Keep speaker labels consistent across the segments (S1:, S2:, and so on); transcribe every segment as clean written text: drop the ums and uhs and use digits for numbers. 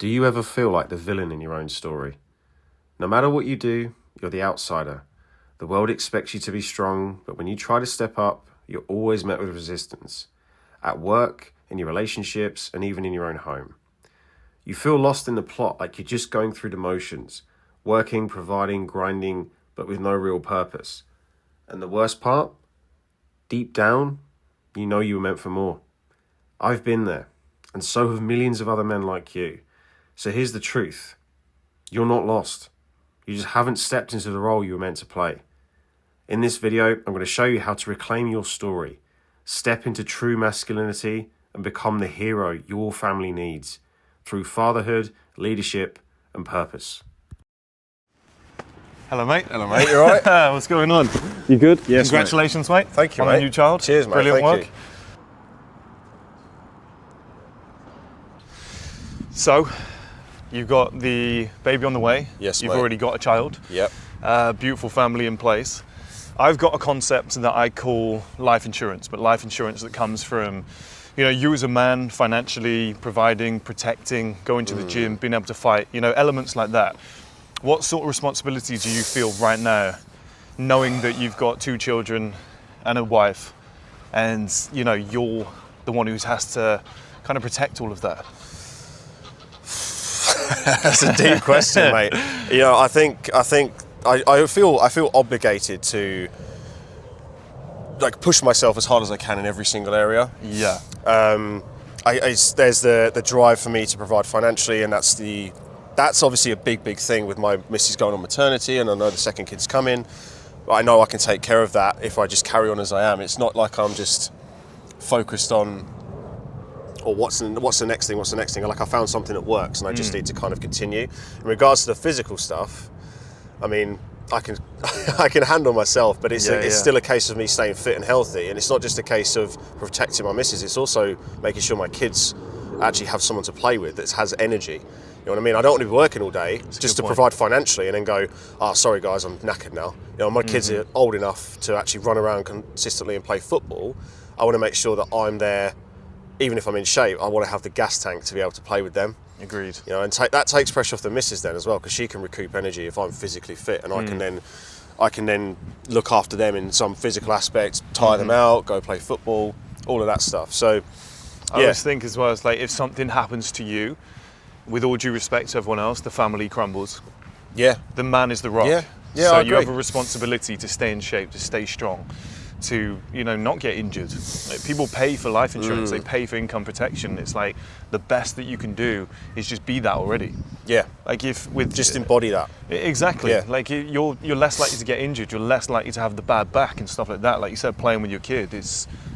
S1: Do you ever feel like the villain in your own story? No matter what you do, you're the outsider. The world expects you to be strong, but when you try to step up, you're always met with resistance. At work, in your relationships, and even in your own home. You feel lost in the plot, like you're just going through the motions, working, providing, grinding, but with no real purpose. And the worst part? Deep down, you know you were meant for more. I've been there, and so have millions of other men like you. So here's the truth. You're not lost. You just haven't stepped into the role you were meant to play. In this video, I'm going to show you how to reclaim your story, step into true masculinity, and become the hero your family needs through fatherhood, leadership, and purpose.
S2: Hello, mate.
S1: Hello, mate. You all right?
S2: What's going on? You good?
S1: Yes,
S2: Congratulations, mate.
S1: Thank you,
S2: on
S1: mate.
S2: a new child.
S1: Cheers, mate.
S2: Brilliant
S1: Thank
S2: work.
S1: you.
S2: So, you've got the baby on the way.
S1: Yes,
S2: You've
S1: mate.
S2: already got a child.
S1: Yep.
S2: Beautiful family in place. I've got a concept that I call life insurance, but life insurance that comes from, you as a man financially providing, protecting, going to the gym, being able to fight, elements like that. What sort of responsibility do you feel right now, knowing that you've got 2 children and a wife, and you're the one who has to kind of protect all of that?
S1: That's a deep question, mate. I think I feel obligated to push myself as hard as I can in every single area.
S2: Yeah.
S1: There's the drive for me to provide financially, and that's obviously a big thing with my missus going on maternity, and I know the second kid's coming. But I know I can take care of that if I just carry on as I am. It's not like I'm just focused on, or what's the next thing? Like I found something that works, and I just need to kind of continue. In regards to the physical stuff, I mean, I can handle myself, but it's still a case of me staying fit and healthy, and it's not just a case of protecting my missus. It's also making sure my kids actually have someone to play with that has energy. You know what I mean? I don't want to be working all day just to provide financially and then go, sorry guys, I'm knackered now. My kids are old enough to actually run around consistently and play football. I want to make sure that I'm there. Even if I'm in shape, I want to have the gas tank to be able to play with them.
S2: Agreed.
S1: And that takes pressure off the missus then as well, because she can recoup energy if I'm physically fit, and I can then look after them in some physical aspects, tire them out, go play football, all of that stuff. So,
S2: I always think as well, it's like if something happens to you, with all due respect to everyone else, the family crumbles.
S1: Yeah.
S2: The man is the rock.
S1: Yeah.
S2: So
S1: I
S2: you
S1: agree.
S2: have a responsibility to stay in shape, to stay strong, to not get injured. Like, people pay for life insurance, they pay for income protection. It's like the best that you can do is just be that already.
S1: Yeah.
S2: Like
S1: Just embody that.
S2: Exactly.
S1: Yeah.
S2: Like you're less likely to get injured. You're less likely to have the bad back and stuff like that. Like you said, playing with your kid,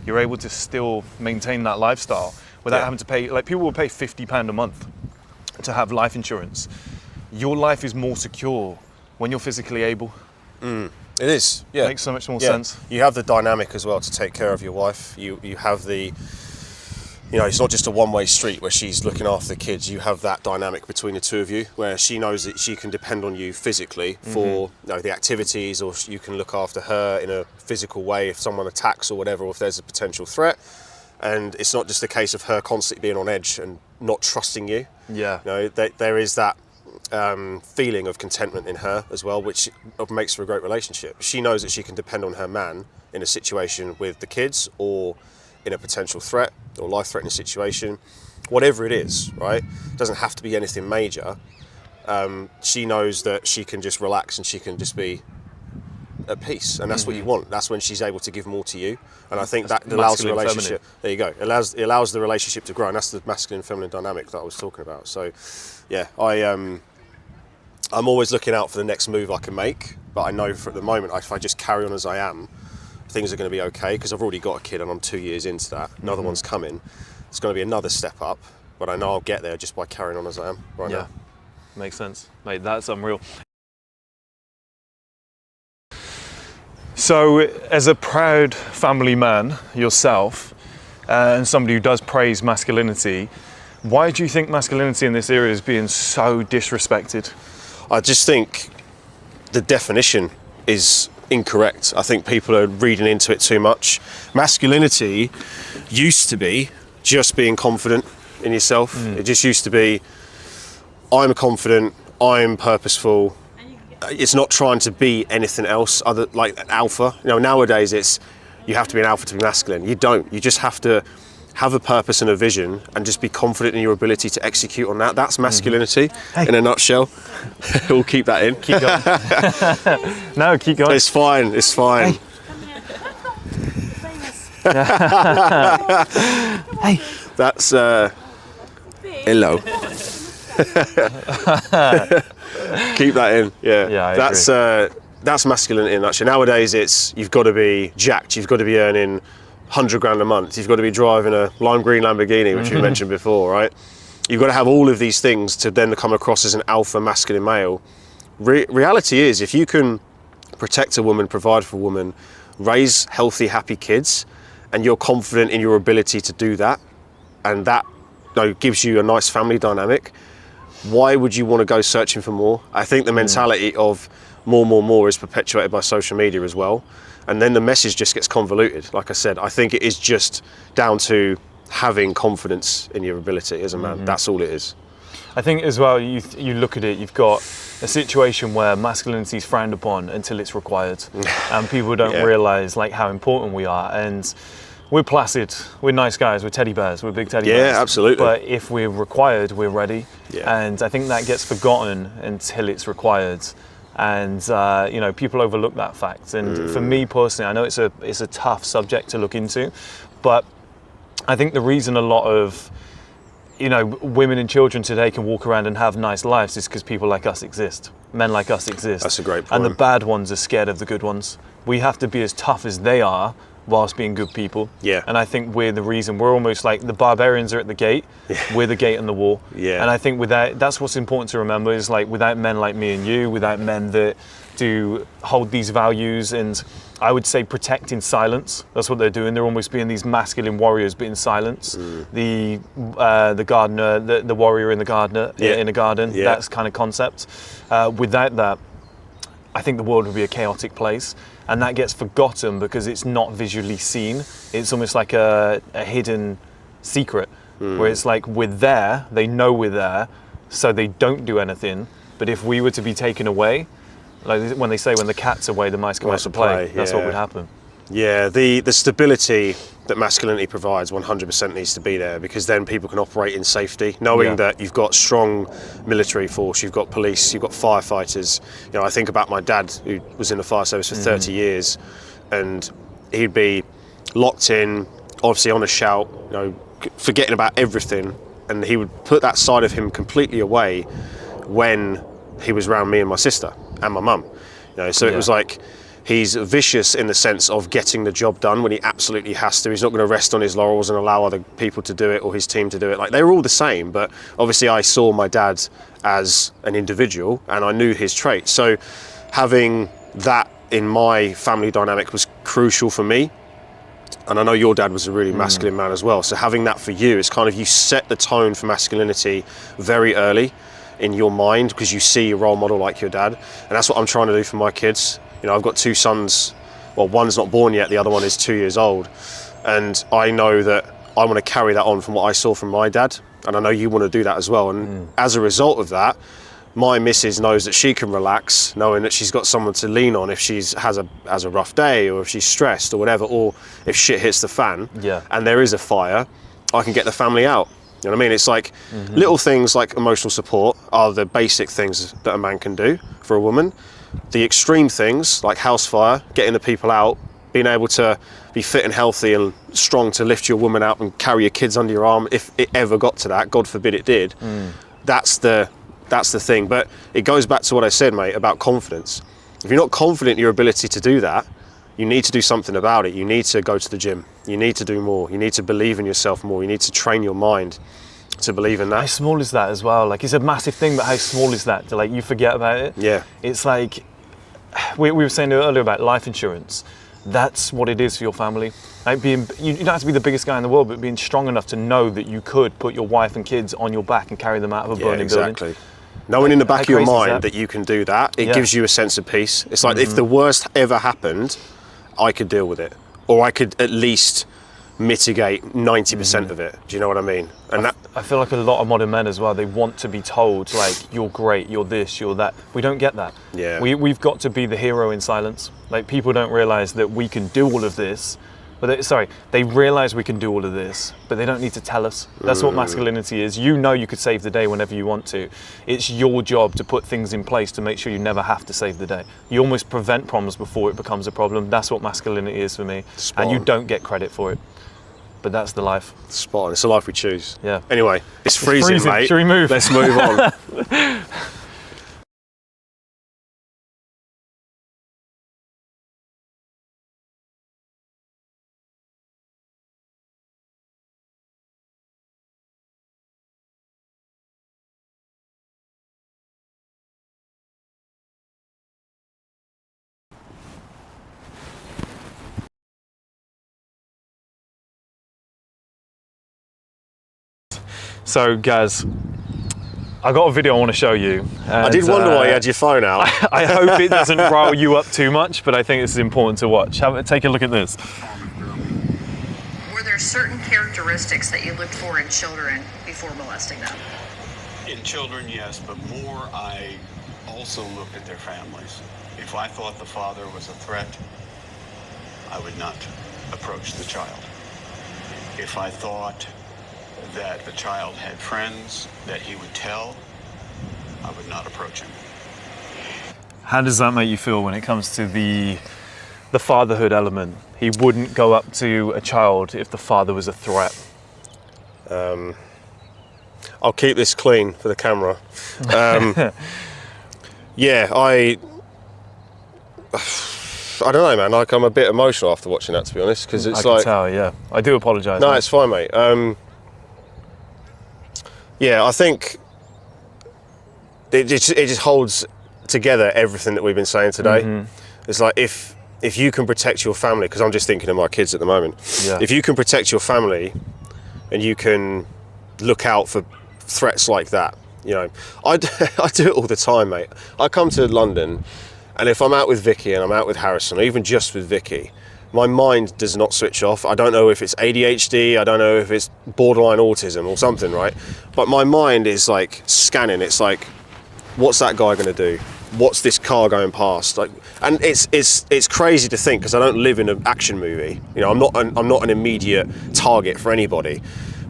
S2: you're able to still maintain that lifestyle without having to pay. Like people will pay £50 a month to have life insurance. Your life is more secure when you're physically able.
S1: It is, yeah.
S2: Makes so much more sense.
S1: You have the dynamic as well to take care of your wife. You have the, it's not just a one-way street where she's looking after the kids. You have that dynamic between the two of you where she knows that she can depend on you physically for the activities, or you can look after her in a physical way if someone attacks or whatever, or if there's a potential threat. And it's not just a case of her constantly being on edge and not trusting you.
S2: Yeah.
S1: There is that feeling of contentment in her as well, which makes for a great relationship. She knows that she can depend on her man in a situation with the kids, or in a potential threat or life-threatening situation, whatever it is, right? It doesn't have to be anything major. She knows that she can just relax and she can just be at peace, and that's what you want. That's when she's able to give more to you, and I think that allows the relationship. There you go. It allows the relationship to grow, and that's the masculine and feminine dynamic that I was talking about. So, yeah, I'm always looking out for the next move I can make, but I know for at the moment, if I just carry on as I am, things are going to be okay, because I've already got a kid and I'm 2 years into that. Another one's coming. It's going to be another step up, but I know I'll get there just by carrying on as I am right now.
S2: Makes sense, mate. That's unreal. So, as a proud family man yourself, and somebody who does praise masculinity, why do you think masculinity in this area is being so disrespected?
S1: I just think the definition is incorrect. I think people are reading into it too much. Masculinity used to be just being confident in yourself. It just used to be, I'm confident, I'm purposeful. It's not trying to be anything else other like an alpha. You know, nowadays it's you have to be an alpha to be masculine. You don't. You just have to have a purpose and a vision and just be confident in your ability to execute on that. That's masculinity in a nutshell. We'll keep that in.
S2: Keep going. No, keep going.
S1: It's fine. It's fine.
S2: Hey.
S1: That's hello. Keep that in. Yeah.
S2: I agree.
S1: That's masculinity in a nutshell. Nowadays, it's you've got to be jacked. You've got to be earning 100 grand a month. You've got to be driving a lime green Lamborghini, which we mentioned before, right? You've got to have all of these things to then come across as an alpha masculine male. Reality is, if you can protect a woman, provide for a woman, raise healthy, happy kids, and you're confident in your ability to do that, and that gives you a nice family dynamic, why would you want to go searching for more? I think the mentality of more is perpetuated by social media as well. And then the message just gets convoluted. Like I said, I think it is just down to having confidence in your ability as a man. That's all it is.
S2: I think as well, you look at it, you've got a situation where masculinity is frowned upon until it's required. And people don't realise like how important we are. And we're placid, we're nice guys, we're teddy bears, we're big teddy bears.
S1: Yeah, absolutely.
S2: But if we're required, we're ready.
S1: Yeah.
S2: And I think that gets forgotten until it's required. And people overlook that fact. And for me personally, I know it's a tough subject to look into, but I think the reason a lot of women and children today can walk around and have nice lives is because people like us exist. Men like us exist.
S1: That's a great point.
S2: And the bad ones are scared of the good ones. We have to be as tough as they are whilst being good people.
S1: Yeah.
S2: And I think we're the reason. We're almost like the barbarians are at the gate. Yeah. We're the gate and the wall.
S1: Yeah.
S2: And I think that's what's important to remember is like without men like me and you, without men that do hold these values and I would say protect in silence. That's what they're doing. They're almost being these masculine warriors, but in silence. The gardener, the warrior in the gardener in a garden.
S1: Yeah.
S2: That's kind of concept. Without that, I think the world would be a chaotic place, and that gets forgotten because it's not visually seen. It's almost like a hidden secret, where it's like we're there, they know we're there, so they don't do anything. But if we were to be taken away, like when they say when the cat's away, the mice come out to play, that's what would happen.
S1: Yeah, the stability that masculinity provides 100% needs to be there, because then people can operate in safety, knowing that you've got strong military force, you've got police, you've got firefighters. I think about my dad, who was in the fire service for 30 years, and he'd be locked in, obviously on a shout, forgetting about everything, and he would put that side of him completely away when he was around me and my sister and my mum. So it was like, he's vicious in the sense of getting the job done when he absolutely has to. He's not going to rest on his laurels and allow other people to do it or his team to do it. Like, they were all the same, but obviously I saw my dad as an individual and I knew his traits. So having that in my family dynamic was crucial for me. And I know your dad was a really masculine man as well. So having that for you, it's kind of, you set the tone for masculinity very early in your mind because you see a role model like your dad. And that's what I'm trying to do for my kids. I've got two sons, well, one's not born yet, the other one is 2 years old. And I know that I want to carry that on from what I saw from my dad. And I know you want to do that as well. And as a result of that, my missus knows that she can relax, knowing that she's got someone to lean on if she has a rough day, or if she's stressed or whatever, or if shit hits the fan and there is a fire, I can get the family out. You know what I mean? It's like little things like emotional support are the basic things that a man can do for a woman. The extreme things like house fire, getting the people out, being able to be fit and healthy and strong to lift your woman out and carry your kids under your arm if it ever got to that, God forbid it did. That's the thing. But it goes back to what I said, mate, about confidence. If you're not confident in your ability to do that, you need to do something about it. You need to go to the gym. You need to do more. You need to believe in yourself more. You need to train your mind to believe in that.
S2: How small is that as well? Like, it's a massive thing, but how small is that? Like, you forget about it.
S1: Yeah.
S2: It's like, we were saying earlier about life insurance. That's what it is for your family. Like, you don't have to be the biggest guy in the world, but being strong enough to know that you could put your wife and kids on your back and carry them out of a burning building.
S1: Knowing in the back of your mind that you can do that, it gives you a sense of peace. It's like, if the worst ever happened, I could deal with it. Or I could at least mitigate 90% of it. Do you know what I mean? And
S2: I feel like a lot of modern men as well, they want to be told, like, you're great, you're this, you're that. We don't get that.
S1: Yeah.
S2: We've got to be the hero in silence. Like, people don't realize that we can do all of this, but they realize we can do all of this, but they don't need to tell us. That's what masculinity is. You know you could save the day whenever you want to. It's your job to put things in place to make sure you never have to save the day. You almost prevent problems before it becomes a problem. That's what masculinity is for me.
S1: Spot
S2: and you
S1: on.
S2: don't get credit for it. But that's the life.
S1: Spot on. It's the life we choose.
S2: Yeah.
S1: Anyway, it's freezing, mate.
S2: Should we move?
S1: Let's move on.
S2: So, Gaz, I got a video I want to show you.
S1: I did wonder why you had your phone out.
S2: I hope it doesn't rile you up too much, but I think this is important to watch. Take a look at this.
S3: Were there certain characteristics that you looked for in children before molesting them?
S4: In children, yes, but more I also looked at their families. If I thought the father was a threat, I would not approach the child. If I thought that the child had friends that he would tell, I would not approach him.
S2: How does that make you feel when it comes to the fatherhood element? He wouldn't go up to a child if the father was a threat.
S1: I'll keep this clean for the camera. Yeah, I don't know, man. Like, I'm a bit emotional after watching that, to be honest, because it's
S2: I can tell, yeah. I do apologise.
S1: No,
S2: mate.
S1: it's fine, mate. Yeah, I think it just holds together everything that we've been saying today. It's like, if you can protect your family, because I'm just thinking of my kids at the moment.
S2: Yeah.
S1: If you can protect your family and you can look out for threats like that, you know, I do it all the time, mate. I come to London, and if I'm out with Vicky and I'm out with Harrison, or even just with Vicky, my mind does not switch off. I don't know if it's ADHD, I don't know if it's borderline autism or something, right? But my mind is like scanning. It's like, what's that guy going to do? What's this car going past? Like, and it's crazy to think, because I don't live in an action movie. You know, I'm not an immediate target for anybody.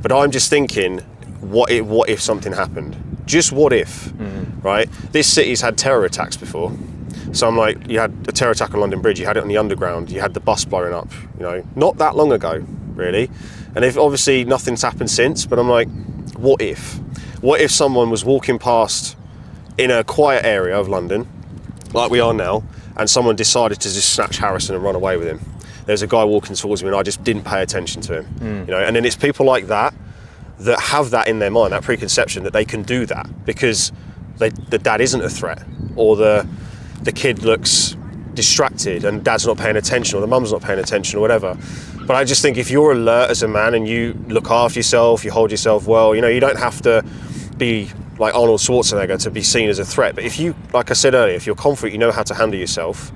S1: But I'm just thinking, what if something happened? Just what if, right? This city's had terror attacks before. So I'm like, you had a terror attack on London Bridge, you had it on the Underground, you had the bus blowing up, you know, not that long ago, really. And if obviously nothing's happened since, but I'm like, what if? What if someone was walking past in a quiet area of London, like we are now, and someone decided to just snatch Harrison and run away with him? There's a guy walking towards me and I just didn't pay attention to him, you know. And then it's people like that have that in their mind, that preconception that they can do that because the dad isn't a threat, or the kid looks distracted and dad's not paying attention, or the mum's not paying attention, or whatever. But I just think if you're alert as a man and you look after yourself, you hold yourself well, you know, you don't have to be like Arnold Schwarzenegger to be seen as a threat. But if you, like I said earlier, if you're confident, you know how to handle yourself,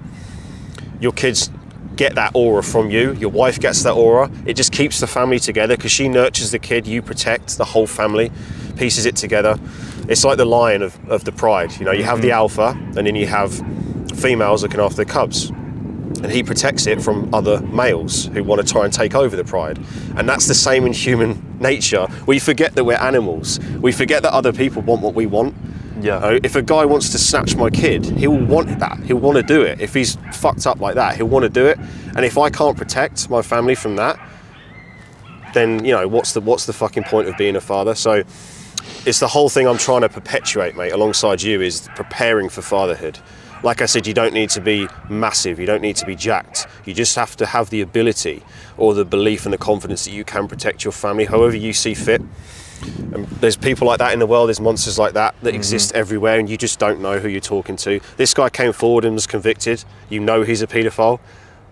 S1: your kids get that aura from you, your wife gets that aura, it just keeps the family together, because she nurtures the kid, you protect the whole family, pieces it together. It's like the lion of the pride, you know, you have the alpha and then you have females looking after the cubs, and he protects it from other males who want to try and take over the pride. And that's the same in human nature. We forget that we're animals. We forget that other people want what we want.
S2: Yeah.
S1: If a guy wants to snatch my kid, he'll want that. He'll want to do it. If he's fucked up like that, he'll want to do it. And if I can't protect my family from that, then, you know, what's the fucking point of being a father? So it's the whole thing I'm trying to perpetuate, mate, alongside you, is preparing for fatherhood. Like I said, you don't need to be massive, you don't need to be jacked. You just have to have the ability or the belief and the confidence that you can protect your family however you see fit. And there's people like that in the world, there's monsters like that exist everywhere, and you just don't know who you're talking to. This guy came forward and was convicted. You know he's a paedophile,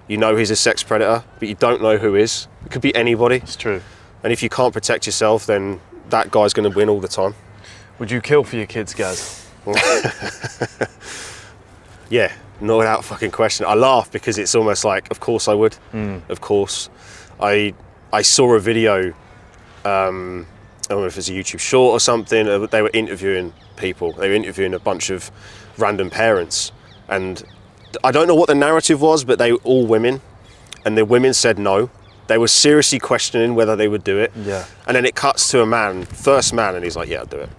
S1: you know he's a sex predator, but you don't know who is. It could be anybody.
S2: It's true. And
S1: if you can't protect yourself, then that guy's going to win all the time.
S2: Would you kill for your kids, Gaz?
S1: Yeah, not without fucking question. I laugh because it's almost like, of course I would. Of course. I I saw a video, I don't know if it's a YouTube short or something, they were interviewing people. They were interviewing a bunch of random parents. And I don't know what the narrative was, but they were all women. And the women said no. They were seriously questioning whether they would do it.
S2: Yeah.
S1: And then it cuts to a man, first man, and he's like, yeah, I'll do it.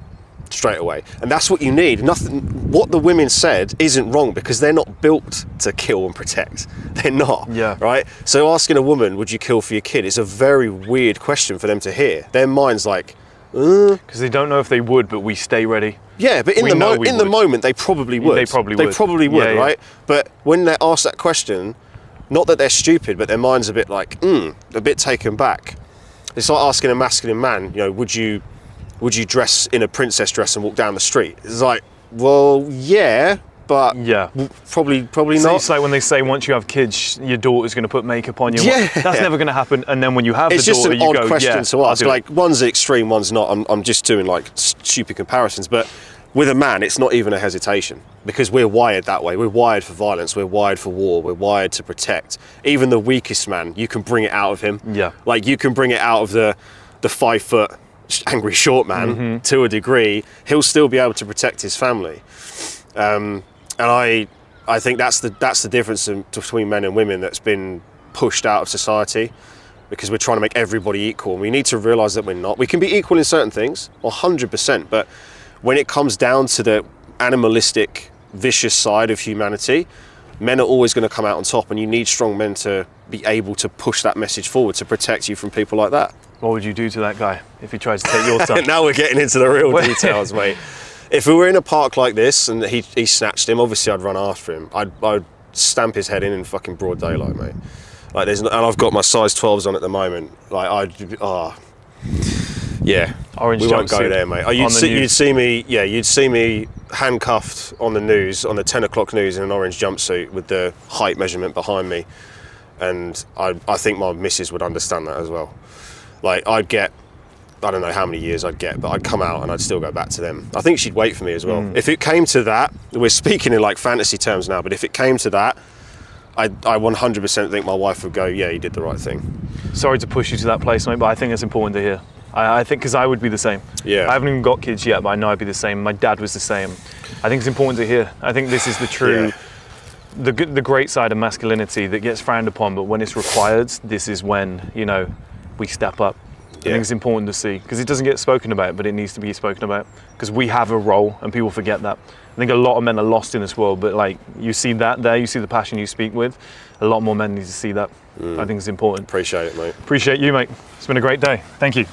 S1: Straight away. And that's what you need. Nothing. What the women said isn't wrong, because they're not built to kill and protect. They're not.
S2: Yeah.
S1: Right? So asking a woman, would you kill for your kid, is a very weird question for them to hear. Their mind's like,
S2: because they don't know if they would, but we stay ready.
S1: yeah, but in the moment they probably would.
S2: They probably would.
S1: Yeah. Right? But when they're asked that question, not that they're stupid, but their mind's a bit like, a bit taken back. It's like asking a masculine man, you know, would you dress in a princess dress and walk down the street? It's like, well, yeah, but
S2: Yeah.
S1: probably
S2: So
S1: not.
S2: it's like when they say once you have kids, your daughter's going to put makeup on you.
S1: Yeah.
S2: That's never going to happen. And then when you have
S1: It's
S2: the
S1: just
S2: daughter,
S1: an
S2: you
S1: odd
S2: go,
S1: question
S2: yeah,
S1: to
S2: I'll
S1: ask.
S2: do it.
S1: Like, one's extreme, one's not. I'm just doing like stupid comparisons, but with a man, it's not even a hesitation, because we're wired that way. We're wired for violence. We're wired for war. We're wired to protect. Even the weakest man, you can bring it out of him.
S2: Yeah.
S1: Like, you can bring it out of the 5 foot angry short man to a degree. He'll still be able to protect his family. And I think that's the difference between men and women that's been pushed out of society, because we're trying to make everybody equal. And we need to realise that we're not. We can be equal in certain things, 100%, but when it comes down to the animalistic, vicious side of humanity, men are always going to come out on top, and you need strong men to be able to push that message forward to protect you from people like that.
S2: What would you do to that guy if he tries to take your son?
S1: Now we're getting into the real details, mate. If we were in a park like this and he snatched him, obviously I'd run after him. I'd stamp his head in fucking broad daylight, mate. Like, and I've got my size 12s on at the moment. Like, yeah.
S2: Orange
S1: we won't go
S2: jumpsuit
S1: there, mate.
S2: on the news.
S1: You'd see me handcuffed on the news, on the 10 o'clock news, in an orange jumpsuit with the height measurement behind me. And I think my missus would understand that as well. Like, I don't know how many years I'd get, but I'd come out and I'd still go back to them. I think she'd wait for me as well. If it came to that, we're speaking in like fantasy terms now, but if it came to that, I 100% think my wife would go, yeah, you did the right thing.
S2: Sorry to push you to that place, mate, but I think it's important to hear. I think, because I would be the same.
S1: Yeah.
S2: I haven't even got kids yet, but I know I'd be the same. My dad was the same. I think it's important to hear. I think this is the true, the great side of masculinity that gets frowned upon, but when it's required, this is when, you know, we step up. I think it's important to see, because it doesn't get spoken about, but it needs to be spoken about, because we have a role and people forget that. I think a lot of men are lost in this world, but like, you see that there, you see the passion you speak with, a lot more men need to see that. I think it's important.
S1: Appreciate it, mate.
S2: Appreciate you, mate. It's been a great day. Thank you.